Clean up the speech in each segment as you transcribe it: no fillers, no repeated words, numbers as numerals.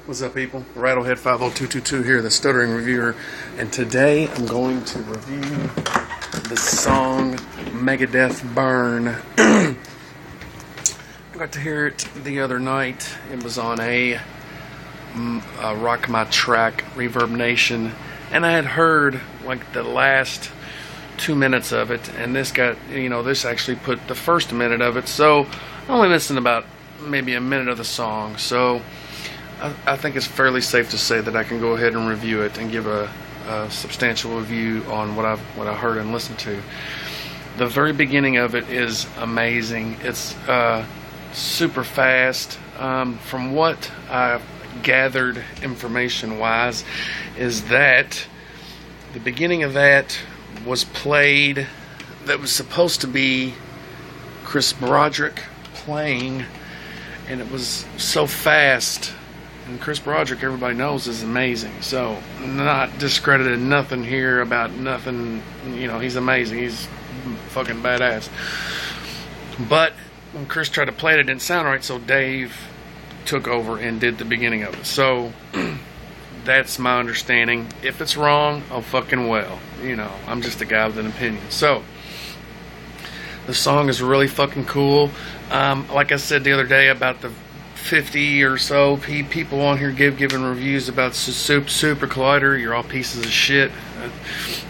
What's up, people? Rattlehead 50222 here, the Stuttering Reviewer, and today I'm going to review the song Megadeth Burn. I got to hear it the other night. It was on a Rock My Track Reverb Nation, and I had heard like the last 2 minutes of it, and this got, this actually put the first minute of it, so I only listened about maybe a minute of the song, so I think it's fairly safe to say that I can go ahead and review it and give a substantial review on what I heard and listened to. The very beginning of it is amazing. It's super fast. From what I've gathered information-wise, is that the beginning of that was played. That was supposed to be Chris Broderick playing, and it was so fast. And Chris Broderick, everybody knows, is amazing. So, not discredited nothing here about nothing. He's amazing. He's fucking badass. But when Chris tried to play it, it didn't sound right, so Dave took over and did the beginning of it. So, that's my understanding. If it's wrong, oh fucking well. I'm just a guy with an opinion. So, the song is really fucking cool. Like I said the other day about the 50 or so people on here giving reviews about Super Collider. You're all pieces of shit.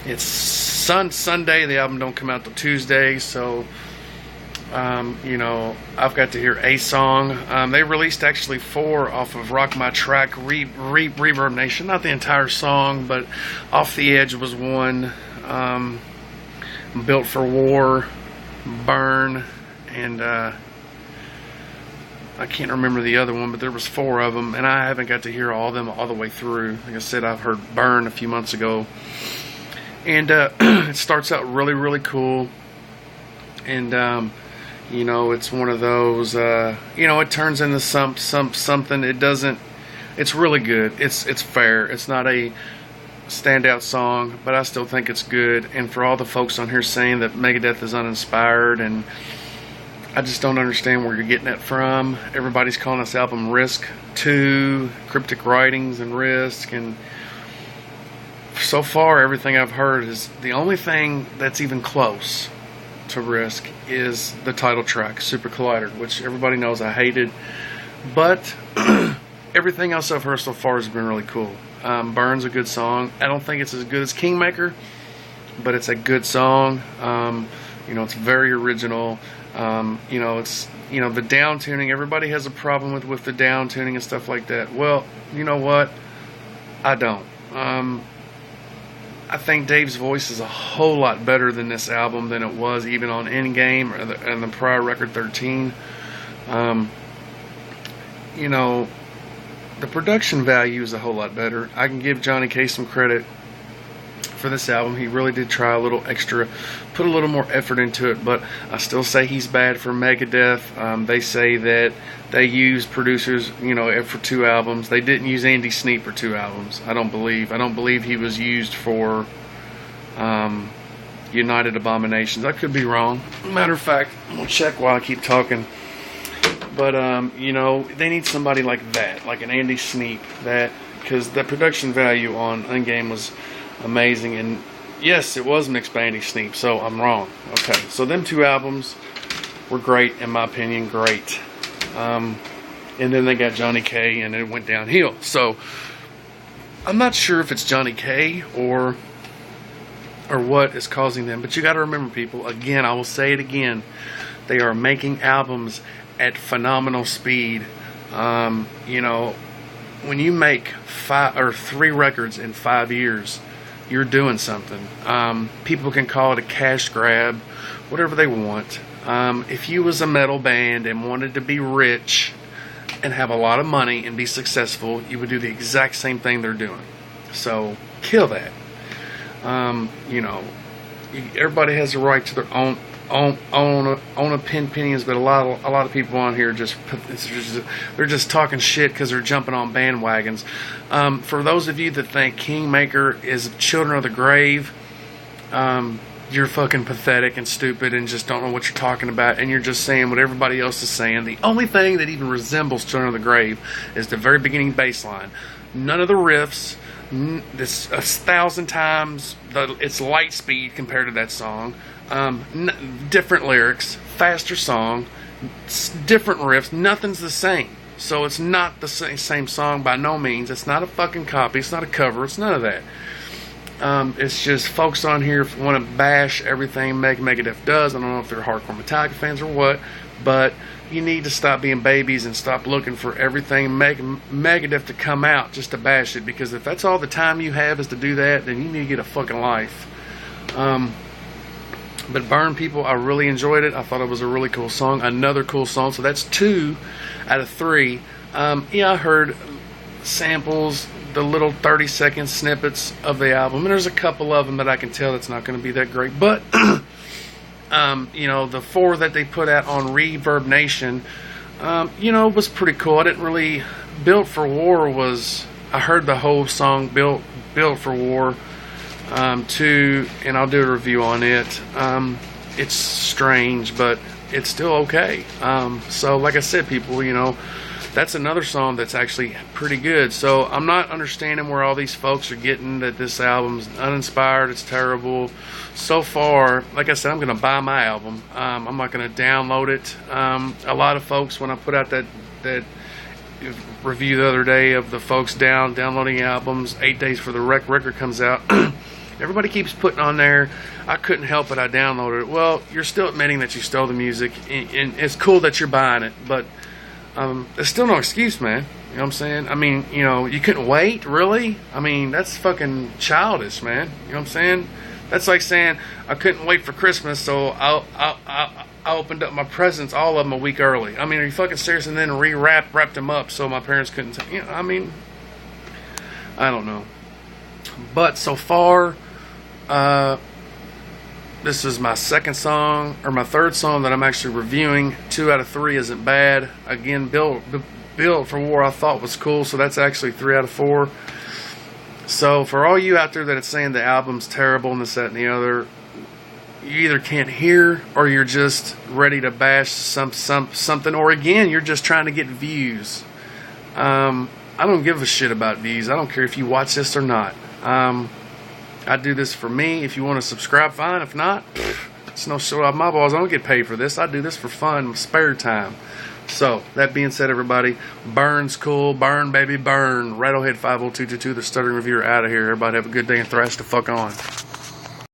It's Sunday. The album don't come out till Tuesday, so I've got to hear a song. They released actually 4 off of Rock My Track Reverb Nation. Not the entire song, but Off the Edge was one. Built for War, Burn, and I can't remember the other one, but there was 4 of them, and I haven't got to hear all of them all the way through. Like I said, I've heard Burn a few months ago, and it starts out really, really cool, and it's one of those, it turns into something. It doesn't. It's really good. It's fair. It's not a standout song, but I still think it's good. And for all the folks on here saying that Megadeth is uninspired, and I just don't understand where you're getting that from. Everybody's calling this album Risk 2, Cryptic Writings and Risk, and so far everything I've heard is the only thing that's even close to Risk is the title track, Super Collider, which everybody knows I hated, but everything else I've heard so far has been really cool. Burn's a good song. I don't think it's as good as Kingmaker, but it's a good song. It's very original. It's the down tuning. Everybody has a problem with the down tuning and stuff like that. Well, you know what? I don't. I think Dave's voice is a whole lot better than this album than it was even on Endgame and the prior record 13. The production value is a whole lot better. I can give Johnny K some credit for this album. He really did try a little extra, put a little more effort into it, but I still say he's bad for Megadeth. They say that they used producers, for 2 albums. They didn't use Andy Sneap for 2 albums. I don't believe he was used for United Abominations. I could be wrong. Matter of fact, I'm gonna check while I keep talking. But they need somebody like that, like an Andy Sneap, because the production value on Endgame was amazing, and yes, it was mixed by Andy Sneap, so I'm wrong. Okay, so them 2 albums were great, in my opinion, great. And then they got Johnny K, and it went downhill. So I'm not sure if it's Johnny K or what is causing them, but you got to remember, people. Again, I will say it again: they are making albums at phenomenal speed. When you make 3 records in 5 years, you're doing something. People can call it a cash grab, whatever they want. If you was a metal band and wanted to be rich and have a lot of money and be successful, you would do the exact same thing they're doing. So kill that. Everybody has a right to their own opinions, but a lot of people on here they're just talking shit because they're jumping on bandwagons. For those of you that think Kingmaker is Children of the Grave, you're fucking pathetic and stupid and just don't know what you're talking about, and you're just saying what everybody else is saying. The only thing that even resembles Children of the Grave is the very beginning bass line. None of the riffs. This 1,000 times it's light speed compared to that song. Different lyrics, faster song, different riffs. Nothing's the same. So it's not the same song by no means. It's not a fucking copy. It's not a cover. It's none of that. It's just folks on here want to bash everything Megadeth does. I don't know if they're hardcore Metallica fans or what, but you need to stop being babies and stop looking for everything Megadeth to come out just to bash it, because if that's all the time you have is to do that, then you need to get a fucking life. But Burn, people, I really enjoyed it. I thought it was a really cool song. Another cool song. So that's 2 out of 3. Yeah, I heard samples, the little 30-second snippets of the album, and there's a couple of them that I can tell that's not going to be that great. But you know, the 4 that they put out on Reverb Nation, you know, was pretty cool. I didn't really. Built for War was. I heard the whole song Built for War. 2, and I'll do a review on it. It's strange, but it's still okay. So like I said, people, you know, that's another song that's actually pretty good. So I'm not understanding where all these folks are getting that this album's uninspired, it's terrible. So far, like I said, I'm going to buy my album. I'm not going to download it. A lot of folks, when I put out that review the other day of the folks downloading albums 8 days before the record comes out, everybody keeps putting on there, I couldn't help it, I downloaded it. Well, you're still admitting that you stole the music, and it's cool that you're buying it, but there's still no excuse, man. You know what I'm saying? I mean, you know, you couldn't wait, really? I mean, that's fucking childish, man. You know what I'm saying? That's like saying I couldn't wait for Christmas, so I opened up my presents, all of them, a week early. I mean, are you fucking serious? And then wrapped them up so my parents couldn't. You know, I mean, I don't know. But so far, this is my second song, or my third song that I'm actually reviewing. 2 out of 3 isn't bad. Again, Built for War I thought was cool, so that's actually 3 out of 4. So for all you out there that are saying the album's terrible and this, that, and the other, you either can't hear or you're just ready to bash something, or again, you're just trying to get views. I don't give a shit about views. I don't care if you watch this or not. I do this for me. If you want to subscribe, fine. If not, it's no shit off my balls. I don't get paid for this. I do this for fun, spare time. So, that being said, everybody, Burn's cool. Burn, baby, burn. Rattlehead 50222, the Stuttering Reviewer, out of here. Everybody have a good day and thrash the fuck on.